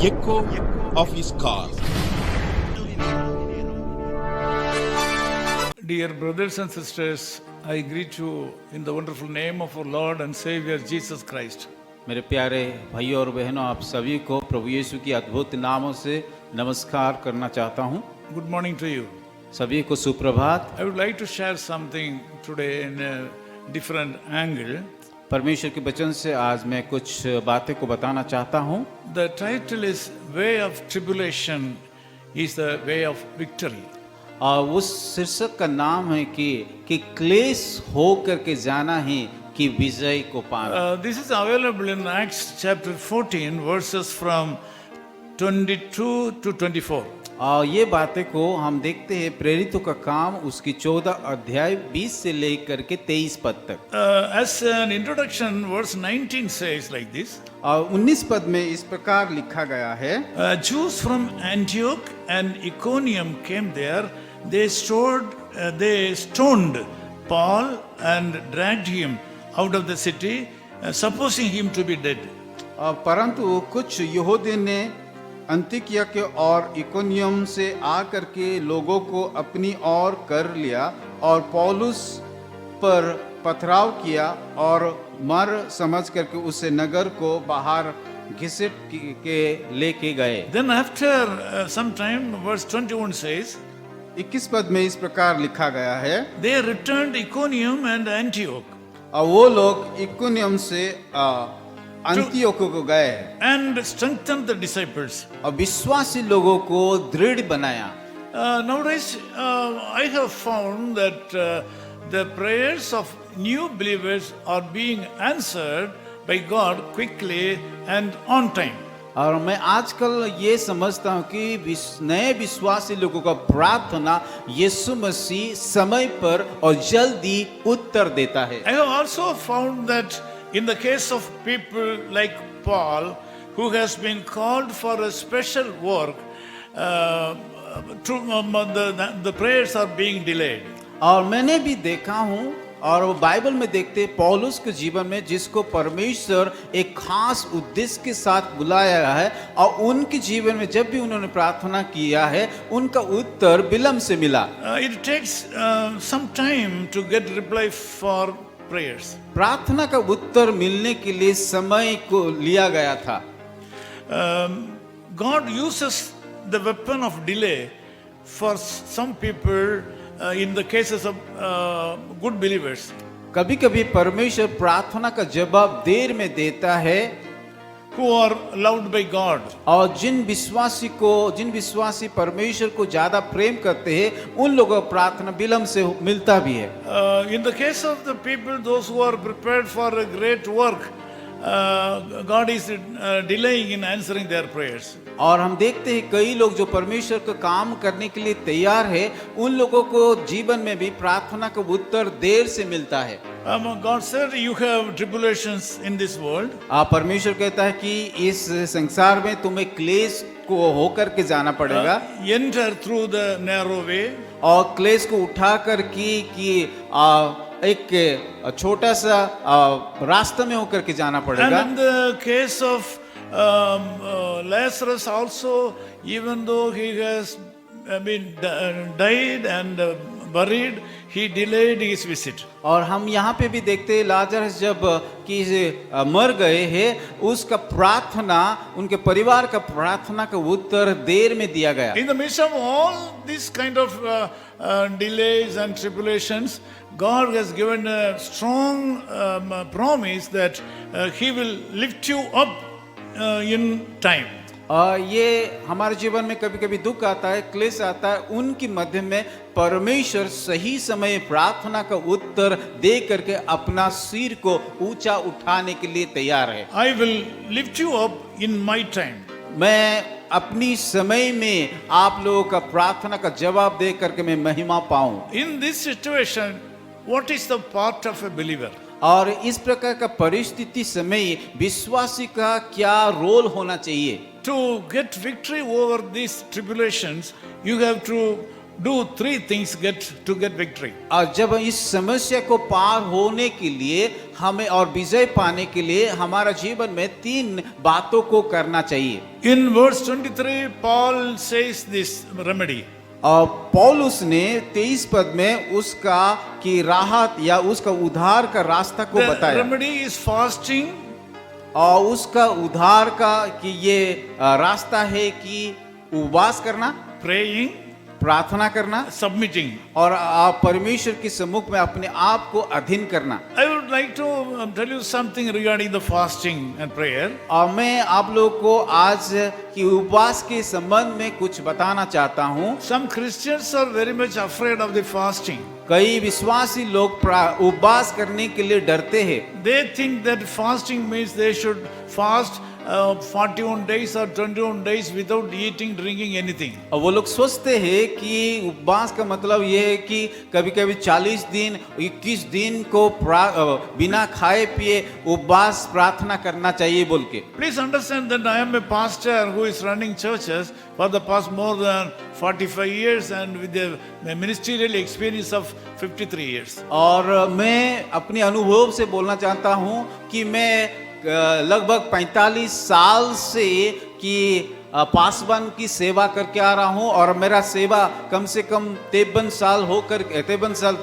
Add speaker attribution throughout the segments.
Speaker 1: echo of his call.
Speaker 2: Dear brothers and sisters, I greet you in the wonderful name of our Lord and Savior Jesus Christ.
Speaker 3: मेरे प्यारे भाइयों और बहनों, आप सभी को प्रभु यीशु की अद्भुत नामों से नमस्कार करना चाहता हूं।
Speaker 2: Good morning to you.
Speaker 3: सभी को सुप्रभात।
Speaker 2: I would like to share something today in a different angle.
Speaker 3: परमेश्वर के वचन से आज मैं कुछ बातें को बताना चाहता हूं।
Speaker 2: The title is Way of Tribulation is the Way of Victory.
Speaker 3: और उस शीर्षक का नाम है कि क्लेश हो करके जाना है कि विजय को पाना।
Speaker 2: This is available in Acts chapter 14 verses from 22 to 24.
Speaker 3: और ये बातें को हम देखते हैं प्रेरितों का काम उसकी 14 अध्याय 20 से लेकर के 23 पद तक।
Speaker 2: As an introduction, verse 19 says like this.
Speaker 3: और 19 पद में इस प्रकार लिखा गया है,
Speaker 2: Jews from Antioch and Iconium came there. They stoned Paul and dragged him out of the city, supposing him to be dead.
Speaker 3: परंतु कुछ यहूदी ने अंतिकिया के और इकोनियम से आकर के लोगों को अपनी ओर कर लिया और पौलुस पर पथराव किया और मर समझ करके उसे नगर को बाहर घसीट के लेके गए।
Speaker 2: Then after some time, verse 21 says,
Speaker 3: 21 पद में इस प्रकार लिखा गया है,
Speaker 2: they returned Iconium and Antioch
Speaker 3: और वो लोग इकोनियम से अंतियोक को गए
Speaker 2: and strengthened the disciples.
Speaker 3: और विश्वासी लोगों को दृढ़ बनाया।
Speaker 2: Nowadays, I have found that the prayers of new believers are being answered by God quickly and on time.
Speaker 3: और मैं आजकल ये समझता हूँ कि नए विश्वासी लोगों का प्रार्थना यीशु मसीह समय पर और जल्दी उत्तर देता है।
Speaker 2: I have also found that in the case of people like Paul, who has been called for a special work, the prayers are being delayed.
Speaker 3: और मैंने भी देखा हूँ और वो बाइबल में देखते पौलुस के जीवन में जिसको परमेश्वर एक खास उद्देश्य के साथ बुलाया है और उनके जीवन में जब भी उन्होंने प्रार्थना किया है उनका उत्तर विलंब से मिला।
Speaker 2: It takes some time to get reply for prayers.
Speaker 3: प्रार्थना का उत्तर मिलने के लिए समय को लिया गया था।
Speaker 2: God uses the weapon of delay for some people in the cases of good believers.
Speaker 3: कभी कभी परमेश्वर प्रार्थना का जवाब देर में देता है
Speaker 2: who are loved by God.
Speaker 3: और जिन विश्वासी परमेश्वर को ज्यादा प्रेम करते हैं उन लोगों को प्रार्थना विलंब से मिलता भी है।
Speaker 2: In the case of the people, those who are prepared for a great work, God is delaying in answering their prayers.
Speaker 3: और हम देखते हैं कई लोग जो परमेश्वर का काम करने के लिए तैयार है उन लोगों को जीवन में भी प्रार्थना का उत्तर देर से मिलता है।
Speaker 2: God said, you have tribulations in this world.
Speaker 3: परमेश्वर कहता है कि इस संसार में तुम्हें क्लेश को होकर के जाना पड़ेगा।
Speaker 2: Enter through the narrow way.
Speaker 3: और क्लेश को उठा कर कि एक छोटा सा रास्ते में होकर के जाना पड़ेगा।
Speaker 2: And in the case of Lazarus also, even though he has been died and buried, he delayed his visit.
Speaker 3: और हम यहाँ पे भी देखते हैं लाजरस जब कि मर गए हैं उसका प्रार्थना उनके परिवार का प्रार्थना का उत्तर देर में दिया गया।
Speaker 2: In the midst of all these kind of delays and tribulations, God has given a strong promise that He will lift you up in time.
Speaker 3: ये हमारे जीवन में कभी कभी दुख आता है, क्लेश आता है, उनके मध्य में परमेश्वर सही समय प्रार्थना का उत्तर दे करके अपना सिर को ऊंचा उठाने के लिए तैयार है।
Speaker 2: I will lift you up in my time.
Speaker 3: मैं अपनी समय में आप लोगों का प्रार्थना का जवाब दे करके मैं महिमा पाऊं।
Speaker 2: In this situation, what is the part of a believer?
Speaker 3: और इस प्रकार का परिस्थिति समय विश्वासी का क्या रोल होना चाहिए?
Speaker 2: To get victory over these tribulations, you have to do three things to get victory.
Speaker 3: और जब इस समस्या को पार होने के लिए हमें और विजय पाने के लिए हमारा जीवन में 3 बातों को करना चाहिए।
Speaker 2: In verse 23, Paul says this remedy.
Speaker 3: और पौलुस ने 23 पद में उसका की राहत या उसका उद्धार का रास्ता को
Speaker 2: The
Speaker 3: बताया
Speaker 2: remedy is fasting,
Speaker 3: और उसका उद्धार का कि ये रास्ता है कि उपवास करना,
Speaker 2: praying,
Speaker 3: प्रार्थना करना
Speaker 2: submitting.
Speaker 3: और आप परमेश्वर के सम्मुख में अपने आप को अधीन करना।
Speaker 2: I would like to tell you something regarding the fasting and prayer.
Speaker 3: और मैं आप लोग को आज की उपवास के संबंध में कुछ बताना चाहता हूँ।
Speaker 2: Some Christians are very much afraid of the fasting.
Speaker 3: कई विश्वासी लोग उपवास करने के लिए डरते हैं।
Speaker 2: They think that fasting means they should fast 41 days or 21 days without eating, drinking anything.
Speaker 3: और वो लोग सोचते हैं कि उपवास का मतलब ये है कि कभी कभी 40 दिन 21 दिन को बिना खाए पिए उपवास प्रार्थना करना चाहिए बोल के।
Speaker 2: Please understand that I am a pastor who is running churches for the past more than 45 years and with a ministerial experience of 53 years.
Speaker 3: और मैं अपने अनुभव से बोलना चाहता हूँ कि मैं लगभग 45 साल से कि पासवान की सेवा करके आ रहा हूँ और मेरा सेवा कम से कम 53 साल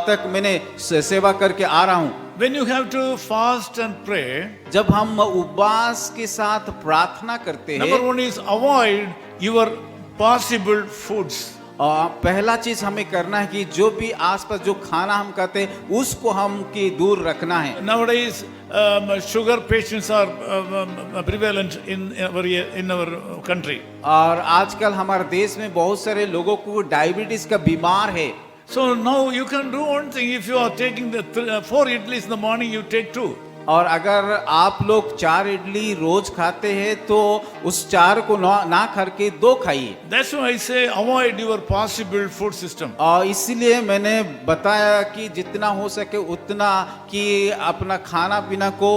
Speaker 3: तक मैंने सेवा करके आ रहा हूँ।
Speaker 2: When you have to fast and pray,
Speaker 3: जब हम उपवास के साथ प्रार्थना करते हैं,
Speaker 2: number one is avoid your possible foods.
Speaker 3: पहला चीज हमें करना है कि जो भी आसपास जो खाना हम खाते हैं उसको हम की दूर रखना है।
Speaker 2: Nowadays, sugar patients are prevalent in our country.
Speaker 3: और आजकल हमारे देश में बहुत सारे लोगों को डायबिटीज का बीमार है।
Speaker 2: So now you can do one thing. If you are taking the 4 idlis in the morning, you take 2.
Speaker 3: और अगर आप लोग 4 इडली रोज खाते हैं तो उस 4 को ना करके 2 खाइए।
Speaker 2: That's why I say avoid your possible food system.
Speaker 3: और इसीलिए मैंने बताया कि जितना हो सके उतना कि अपना खाना पीना को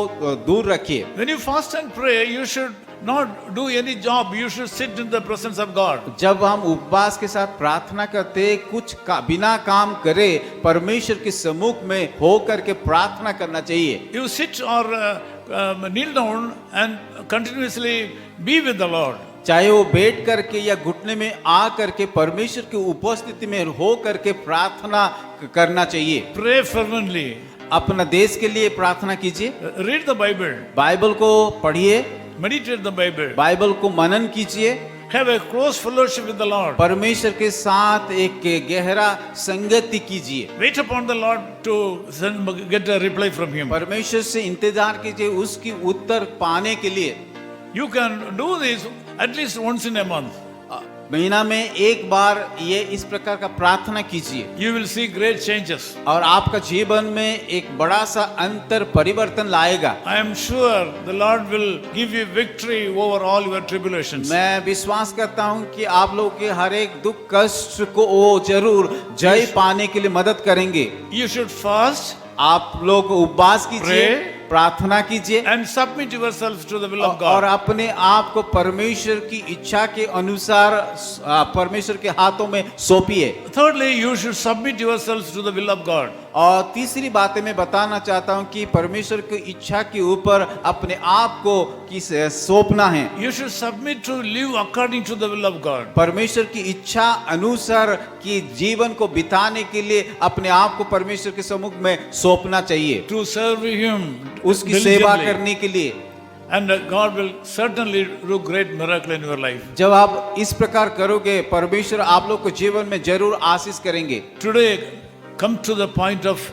Speaker 3: दूर रखिए।
Speaker 2: When you fast and pray, you should not do any job. You should sit in the presence of God.
Speaker 3: जब हम उपवास के साथ प्रार्थना करते कुछ बिना काम करे परमेश्वर के सम्मुख में हो करके प्रार्थना करना चाहिए।
Speaker 2: You sit or kneel down and continuously be with the Lord.
Speaker 3: चाहे वो बैठ करके या घुटने में आ करके परमेश्वर की उपस्थिति में हो करके प्रार्थना करना चाहिए।
Speaker 2: Pray fervently.
Speaker 3: अपना देश के लिए प्रार्थना कीजिए।
Speaker 2: Read the Bible.
Speaker 3: बाइबल को पढ़िए।
Speaker 2: Meditate the Bible.
Speaker 3: बाइबल को मनन कीजिए।
Speaker 2: Have a close fellowship with the Lord.
Speaker 3: परमेश्वर के साथ एक गहरा संगति कीजिए।
Speaker 2: Wait upon the Lord to get a reply from Him.
Speaker 3: परमेश्वर से इंतजार कीजिए उसकी उत्तर पाने के लिए।
Speaker 2: You can do this at least once in a month.
Speaker 3: महीना में एक बार ये इस प्रकार का प्रार्थना कीजिए।
Speaker 2: You will see great changes.
Speaker 3: और आपका जीवन में एक बड़ा सा अंतर परिवर्तन लाएगा।
Speaker 2: I am sure the Lord will give you victory over all your tribulations.
Speaker 3: मैं विश्वास करता हूँ कि आप लोगों के हर एक दुख कष्ट को वो जरूर जय पाने के लिए मदद करेंगे।
Speaker 2: You should fast.
Speaker 3: आप लोग उपवास कीजिए, प्रार्थना कीजिए
Speaker 2: and submit yourselves to the will of
Speaker 3: और
Speaker 2: God.
Speaker 3: अपने आप को परमेश्वर की इच्छा के अनुसार परमेश्वर के हाथों में सौंपिए।
Speaker 2: Thirdly, you should submit yourselves to the will of God.
Speaker 3: और तीसरी बात मैं बताना चाहता हूँ कि परमेश्वर की इच्छा के ऊपर अपने आप को सौंपना है।
Speaker 2: You should submit to live according to the will of God.
Speaker 3: परमेश्वर की इच्छा अनुसार की जीवन को बिताने के लिए अपने आप को परमेश्वर के सम्मुख में सौंपना चाहिए।
Speaker 2: To serve Him
Speaker 3: उसकी सेवा
Speaker 2: diligently.
Speaker 3: करने के लिए।
Speaker 2: And God will certainly do great miracle in your life.
Speaker 3: जब आप इस प्रकार करोगे परमेश्वर आप लोग को जीवन में जरूर आशीष करेंगे।
Speaker 2: Today, come to the point of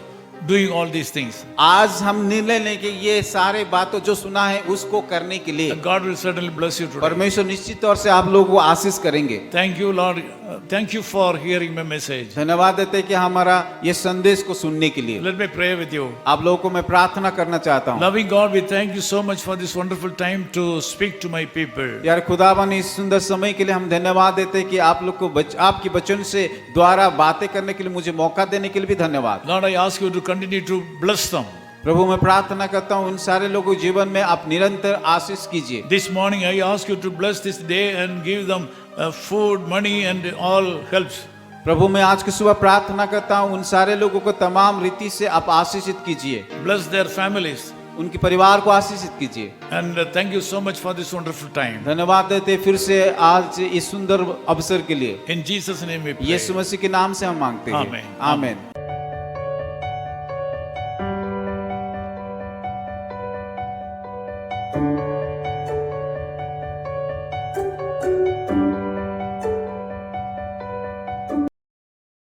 Speaker 2: doing all these things.
Speaker 3: आज हम निर्णय लेंगे ये सारे बातों जो सुना है उसको करने के लिए।
Speaker 2: And God will certainly bless you today.
Speaker 3: परमेश्वर निश्चित तौर से आप लोगों को आशीष करेंगे।
Speaker 2: Thank you, Lord. Thank you for hearing my message.
Speaker 3: धन्यवाद देते हैं कि हमारा ये संदेश को सुनने के लिए।
Speaker 2: Let me pray with you.
Speaker 3: आप लोगों को मैं प्रार्थना करना चाहता हूँ।
Speaker 2: Loving God, we thank you so much for this wonderful time to speak to my people.
Speaker 3: यार खुदावन इस सुंदर समय के लिए हम धन्यवाद देते हैं कि आप लोग को आपकी वचन से द्वारा बातें करने के लिए मुझे मौका देने के लिए भी धन्यवाद।
Speaker 2: Lord, I ask you to continue to bless them.
Speaker 3: प्रभु मैं प्रार्थना करता हूँ उन सारे लोगों के जीवन में आप निरंतर आशीष कीजिए।
Speaker 2: This morning I ask you to bless this day and give them food, money and all helps.
Speaker 3: प्रभु मैं आज की सुबह प्रार्थना करता हूँ उन सारे लोगों को तमाम रीति से आप आशीषित कीजिए,
Speaker 2: Bless their families.
Speaker 3: उनके परिवार को आशीषित कीजिए।
Speaker 2: And thank you so much for this wonderful time.
Speaker 3: धन्यवाद देते फिर से आज इस सुंदर अवसर के लिए।
Speaker 2: In Jesus' name we pray.
Speaker 3: यीशु मसीह के नाम से हम मांगते हैं,
Speaker 2: आमीन।
Speaker 3: आमीन।
Speaker 2: Amen.